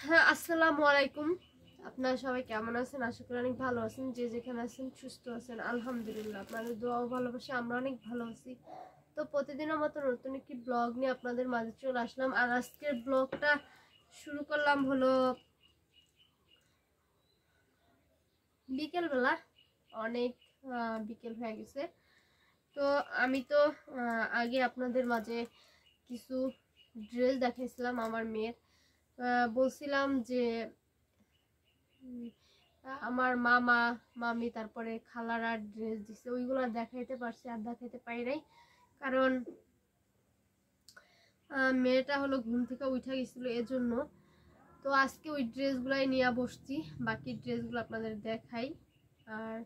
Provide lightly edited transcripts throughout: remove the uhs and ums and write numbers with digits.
হ্যাঁ, আসসালামু আলাইকুম। আপনারা সবাই কেমন আছেন? আশা করি অনেক ভালো আছেন। যে যেখানে আছেন সুস্থ আছেন, আলহামদুলিল্লাহ। আপনাদের দোয়া ও ভালোবাসা আমরা অনেক ভালো আছি। তো প্রতিদিনের মতো নতুন একটি ব্লগ নিয়ে আপনাদের মাঝে চলে আসলাম। আর আজকের ব্লগটা শুরু করলাম হলো বিকেলবেলা। অনেক বিকেল হয়ে গেছে। তো আমি তো আগে আপনাদের মাঝে কিছু ড্রেস দেখাইছিলাম আমার মেয়ের। বলছিলাম যে আমার মামা মামি তারপরে খালারা ড্রেস দিছে, ওইগুলো দেখাইতে পারছি, আর দেখাইতে পারি নাই। কারণ মেয়েটা হলো ঘুম থেকে উঠে গেছিল এজন্য। তো আজকে ওই ড্রেসগুলাই নিয়ে বসছি, বাকি ড্রেসগুলো আপনাদের দেখাই। আর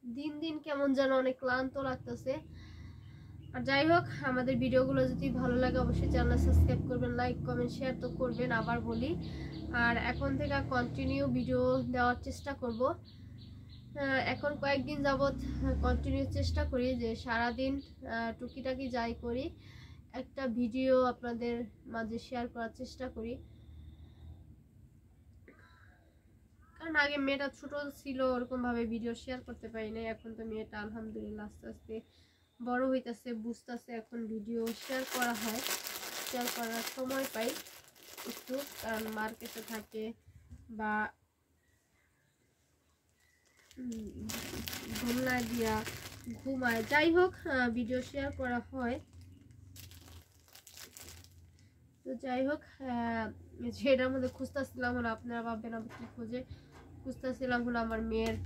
দিন দিন কেমন যেন অনেক ক্লান্ত লাগতেছে। আর যাই হোক, আমাদের ভিডিওগুলো যদি ভালো লাগে অবশ্যই চ্যানেল সাবস্ক্রাইব করবেন, লাইক কমেন্ট শেয়ার তো করবেন, আবার বলি। আর এখন থেকে কন্টিনিউ ভিডিও দেওয়ার চেষ্টা করব। এখন কয়েকদিন যাবৎ কন্টিনিউ চেষ্টা করি যে সারাদিন টুকিটাকি যাই করি একটা ভিডিও আপনাদের মাঝে শেয়ার করার চেষ্টা করি। কারণ আগে মেয়েটা ছোট ছিল, ওরকম ভাবে ভিডিও শেয়ার করতে পারি না। এখন তো মেয়েটা আলহামদুলিল্লাহ আস্তে আস্তে বড় হইতেছে, বুঝতেছে, এখন ভিডিও শেয়ার করা হয়, শেয়ার করার সময় পাই একটু। কারণ মার্কেটে থাকে বা ঘুমনা দিয়া ঘুমায়, যাই হোক ভিডিও শেয়ার করা হয়। তো যাই হোক, সেটার মধ্যে খুঁজতেছিলাম হলো, আপনারা ভাববেন আমি কি খুঁজতেছিলাম হলো আমার মেয়ের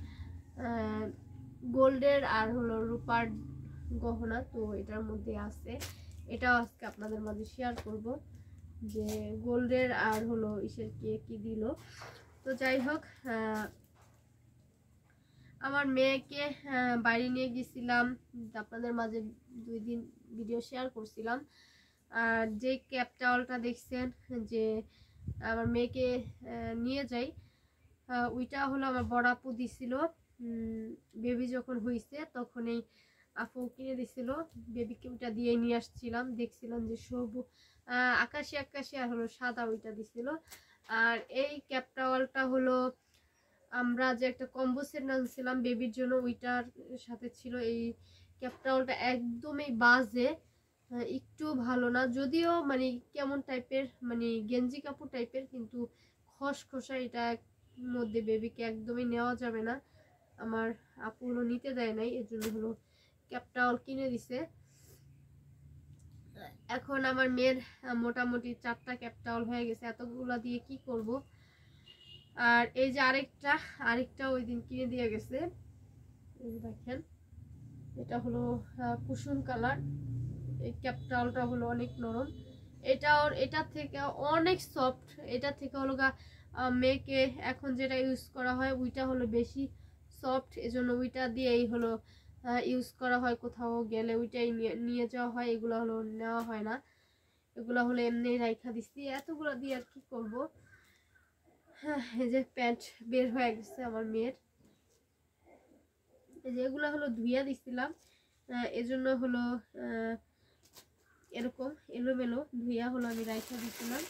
গোল্ডের আর হলো রূপার গহনা। তো এটার মধ্যে আছে, এটাও আজকে আপনাদের মাঝে শেয়ার করব যে গোল্ডের আর হলো ইসের কি দিল। তো যাই হোক, আমার মেয়েকে বাইরে নিয়ে গেছিলাম, আপনাদের মাঝে 2 দিন ভিডিও শেয়ার করছিলাম। আর যে ক্যাপ টাওয়ালটা দেখছেন যে আমার মেয়েকে নিয়ে যাই, ওইটা হলো আমার বড় আপু দিছিল। বেবি যখন হয়েছে তখনই আপু কিনে দিছিল বেবিকে, ওইটা দিয়ে নিয়ে আসছিলাম। দেখছিলাম যে সবুজ আকাশি আকাশি আর হলো সাদা, ওইটা দিছিল। আর এই ক্যাপ টাওয়ালটা হলো আমরা যে একটা কম্বো সেট আনছিলাম বেবির জন্য, ওইটার সাথে ছিল। এই ক্যাপ টাওয়ালটা একদমই বাজে, একটু ভালো না, যদিও মানে কেমন টাইপের, মানে গেঞ্জি কাপড় টাইপের, কিন্তু খসখসা। এটা মধ্যে বেবিকে একদমই নেওয়া যাবে না। আমার আপু হলো নিতে দেয় নাই, এর জন্য হলো ক্যাপ টাওয়াল কিনে দিছে। এখন আমার মেয়ের মোটামুটি 4টা ক্যাপ টাওয়াল হয়ে গেছে, এতগুলা দিয়ে কি করব। আর এই যে আরেকটা ওই দিন কিনে দিয়ে গেছে, এই দেখেন, এটা হলো কুসুম কালার। এই ক্যাপ টাওয়ালটা হলো অনেক নরম, এটা থেকে অনেক সফট। এটা থেকে হলো মেয়েকে এখন যেটা ইউজ করা হয় ওইটা হলো বেশি সফট, এজন্য ওইটা দিয়েই হলো ইউজ করা হয়। কোথাও গেলে ওইটাই নিয়ে যাওয়া হয়, এগুলো হলো নেওয়া হয় না। এগুলো হলো এমনি রাইখা দিচ্ছি, এতগুলো দিয়ে আর কি করব। হ্যাঁ, এই যে প্যান্ট বের হয়ে গেছে আমার মেয়ের। এই যে এগুলো হলো ধুইয়া দিছিলাম, এজন্য হলো এরকম এলোমেলো ধুইয়া হলো আমি রাইখা দিছিলাম।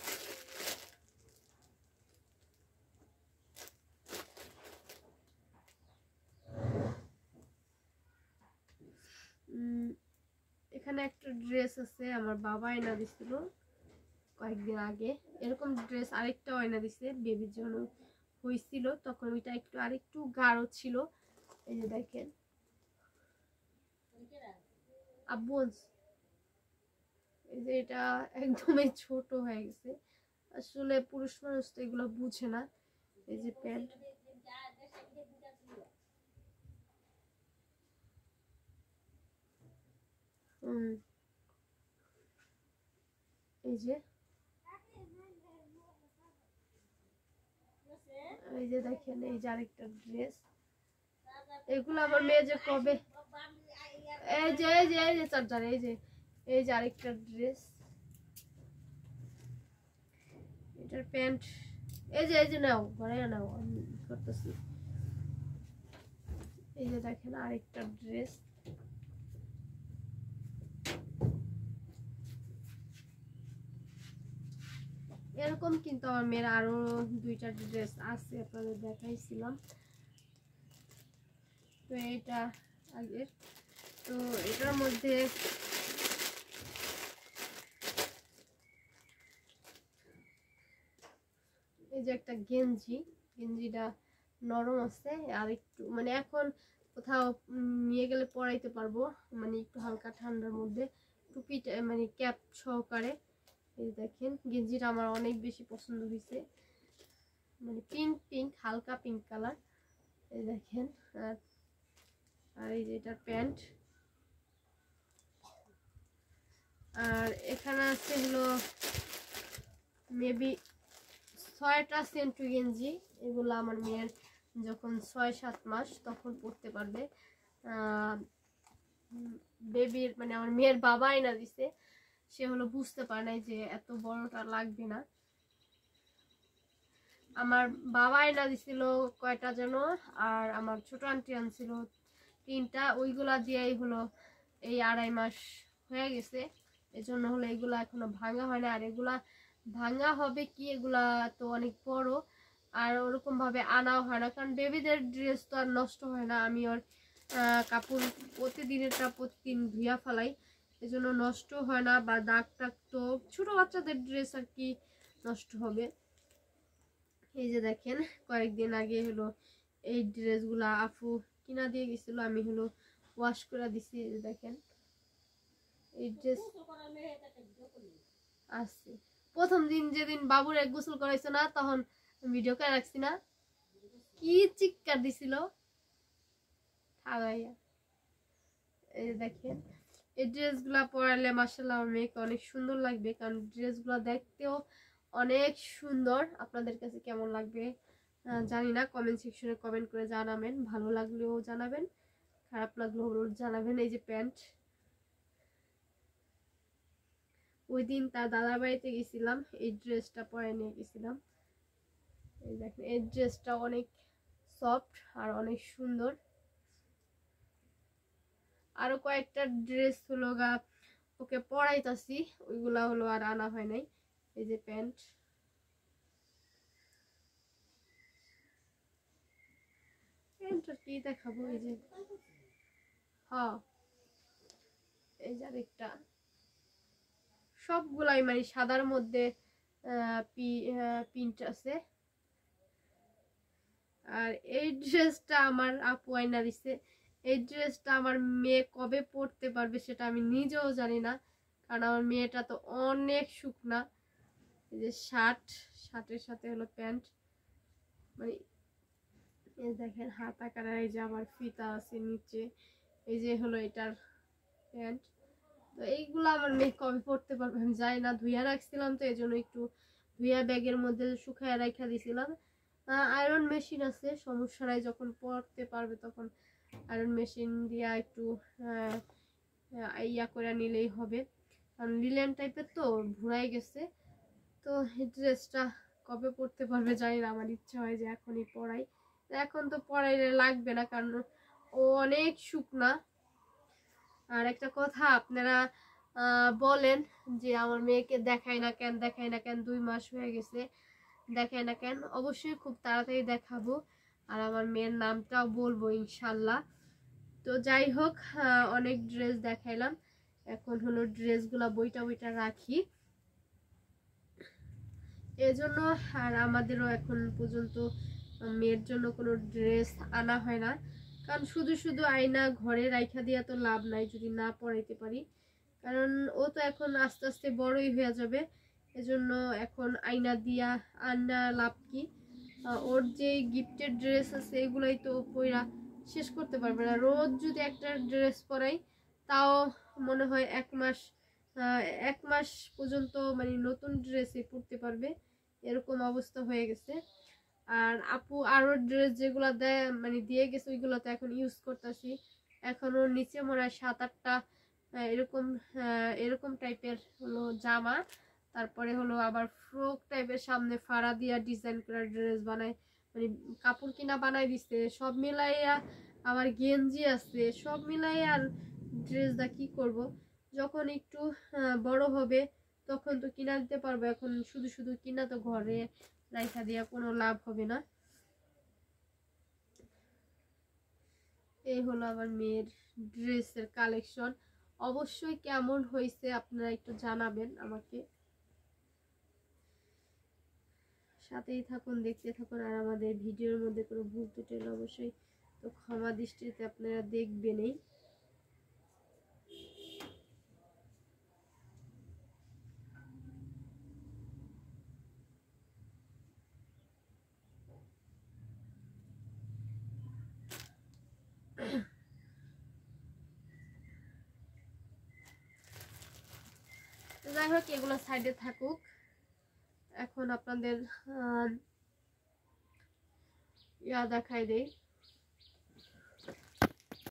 এখানে একটা ড্রেস আছে, আমার বাবা এনে দিছিল কয়েকদিন আগে। এরকম ড্রেস আরেকটাও এনে দিছে বেবির জন্য, হয়েছিল তখন ওইটা একটু আরেকটু গাঢ় ছিল। এই যে দেখেন, আব্বু এই যে এটা একদমই ছোট হয়ে গেছে। আসলে পুরুষ মানুষ তো এগুলো বুঝে না। এই যে প্যান্ট, এই যে দেখেন, এই যে আরেকটা ড্রেস। এগুলো আমার মেয়ে যে কবে, এই যে চার্জার, এই যে আরেকটা ড্রেস, এটার প্যান্ট। এই যে নাও, ঘরে নাও, আমি করতেছি। এই যে দেখেন আরেকটা ড্রেস। এরকম কিন্তু আমার মেয়ের আরো 2টা ড্রেস আছে, আপনাদের দেখাইছিলাম। তো এটা আগের, তো এটার মধ্যে এই যে একটা গেঞ্জিটা নরম আছে, আর একটু মানে এখন কোথাও নিয়ে গেলে পরাইতে পারবো, মানে একটু হালকা ঠান্ডার মধ্যে টুপিটা মানে ক্যাপ সহকারে। এই দেখেন গেঞ্জিটা আমার অনেক বেশি পছন্দ হয়েছে, মানে পিঙ্ক হালকা পিঙ্ক কালার। এই দেখেন, আর এই যে এটার প্যান্ট। আর এখানে আছে হলো মেবি 6টা সেন্টু গেঞ্জি। এগুলো আমার মেয়ের যখন 6-7 মাস তখন পরতে পারবে। বেবির মানে আমার মেয়ের বাবা এনে দিছে, সে হলো বুঝতে পারে নাই যে এত বড়টা লাগবে না। আমার বাবা এনে দিছিল কয়টা যেন, আর আমার ছোট আন্টি আনছিল 3টা, ওইগুলা দিয়েই হলো এই 2.5 মাস হয়ে গেছে। এজন্য হলো এগুলা এখনো ভাঙা হয় না, আর এগুলা ভাঙা হবে কি, এগুলা তো অনেক বড়, আর ওরকম ভাবে আনাও হয় না, কারণ বেবিদের ড্রেস তো আর নষ্ট হয় না। আমি ওর কাপড় প্রতিদিন ধুইয়া ফেলাই, এজন্য নষ্ট হয় না, বা দাগ টাগ তো ছোট বাচ্চাদের ড্রেস আর কি নষ্ট হবে। এই যে দেখেন কয়েকদিন আগে হলো এই ড্রেসগুলা আপু কিনা দিয়ে গেছিল, আমি হলো ওয়াশ করে দিছি। এই যে দেখেন এই ড্রেস আছে, প্রথম দিন যেদিন বাবুর এক গোসল করাইছে না, তখন ভিডিও করে রাখছি না, কি চিৎকার দিছিল ঠাগাইয়া। এই যে দেখেন এই ড্রেসগুলা পরালে মাশাআল্লাহ আমার মেয়েকে অনেক সুন্দর লাগবে, কারণ ড্রেসগুলা দেখতেও অনেক সুন্দর। আপনাদের কাছে কেমন লাগবে জানি না, কমেন্ট সেকশনে কমেন্ট করে জানাবেন, ভালো লাগলেও জানাবেন, খারাপ লাগলেও জানাবেন। এই যে প্যান্ট, ওই দিন তার দাদার বাড়িতে গেছিলাম, এই ড্রেসটা পরে নিয়ে গেছিলাম। এই দেখেন এই ড্রেসটা অনেক সফট আর অনেক সুন্দর। আরো কয়েকটা ড্রেস হলো গা ওকে পরাইতাছি, ওইগুলা হলো আর আনা হয় নাই। এই যে প্যান্ট, প্যান্টটা কি দেখাবো, এই যে হ্যাঁ এই যে আরেকটা, সবগুলাই মানে সাদার মধ্যে প্রিন্ট আছে। আর এই ড্রেসটা আমার আপু আইনা দিছে, এই ড্রেসটা আমার মেয়ে কবে পরতে পারবে সেটা আমি নিজেও জানি না, কারণ আমার মেয়েটা তো অনেক শুকনা। এই যে শার্টের সাথে হলো প্যান্ট, মানে এই দেখেন হাত আকার, এই যে আমার ফিতা আছে নিচে, এই যে হলো এটার প্যান্ট। তো এইগুলো আমার মেয়ে কবে পরতে পারবে আমি জানি না, ধুইয়া রাখছিলাম তো এই জন্য একটু ধুইয়া ব্যাগের মধ্যে শুকায় রাখা দিয়েছিলাম। আয়রন মেশিন আছে, সমস্যা নাই, যখন পরতে পারবে তখন আয়রন মেশিন দিয়া একটু ইয়া করে নিলেই হবে, কারণ লিলেন টাইপের তো ভুরাই গেছে। তো এই ড্রেসটা কবে পরতে পারবে জানি না, আমার ইচ্ছা হয় যে এখনই পরাই, এখন তো পরাইলে লাগবে না কারণ ও অনেক শুকনা। আর একটা কথা, আপনারা বলেন যে আমার মেয়েকে দেখায় না কেন 2 মাস হয়ে গেছে দেখায় না কেন, অবশ্যই খুব তাড়াতাড়ি দেখাবো, আর আমার মেয়ের নামটাও বলবো ইনশাল্লাহ। তো যাই হোক, অনেক ড্রেস দেখাইলাম, এখন হলো ড্রেসগুলা বইটা রাখি এজন্য। আর আমাদেরও এখন পর্যন্ত মেয়ের জন্য কোনো ড্রেস আনা হয় না, কারণ শুধু আয়না ঘরে রাইখা দিয়া তো লাভ নাই যদি না পরাইতে পারি, কারণ ও তো এখন আস্তে আস্তে বড়ই হয়ে যাবে, এজন্য এখন আয়না দিয়া আনা লাভ কি। ওর যে গিফটের ড্রেস আছে এগুলাই তো পইরা শেষ করতে পারবে না, রোজ যদি একটা ড্রেস পরাই তাও মনে হয় 1 মাস পর্যন্ত মানে নতুন ড্রেসই পরতে পারবে, এরকম অবস্থা হয়ে গেছে। আর আপু আরো ড্রেস যেগুলা দেয় মানে দিয়ে গেছে ওইগুলো তো এখন ইউজ করতেছি, এখনো নিচে মনে হয় 7-8টা এরকম টাইপের হলো জামা, তারপরে হলো আবার ফ্রক টাইপের সামনে ফাড়া দিয়া ডিজাইন করা ড্রেস বানায়, মানে কাপড় কিনা বানাই দিচ্ছে, সব মিলাইয়া আবার গেঞ্জি আছে, সব মিলাইয়া আর ড্রেসটা কি করব, যখন একটু বড় হবে তখন তো কিনা দিতে পারবো, এখন শুধু শুধু কিনা তো ঘরে রাইখা দিয়া কোনো লাভ হবে না। এই হলো আমার মেয়ের ড্রেসের কালেকশন। অবশ্যই কেমন হয়েছে আপনারা একটু জানাবেন আমাকে, সাথেই থাকুন, দেখতে থাকুন। আর আমাদের ভিডিওর মধ্যে কোনো ভুল ত্রুটি হলে অবশ্যই তো ক্ষমা দৃষ্টিতে আপনারা দেখবেনই। যাই হোক, এগুলো সাইডে থাকুক। এখন আপনাদের ইয়া দেখাই দেই,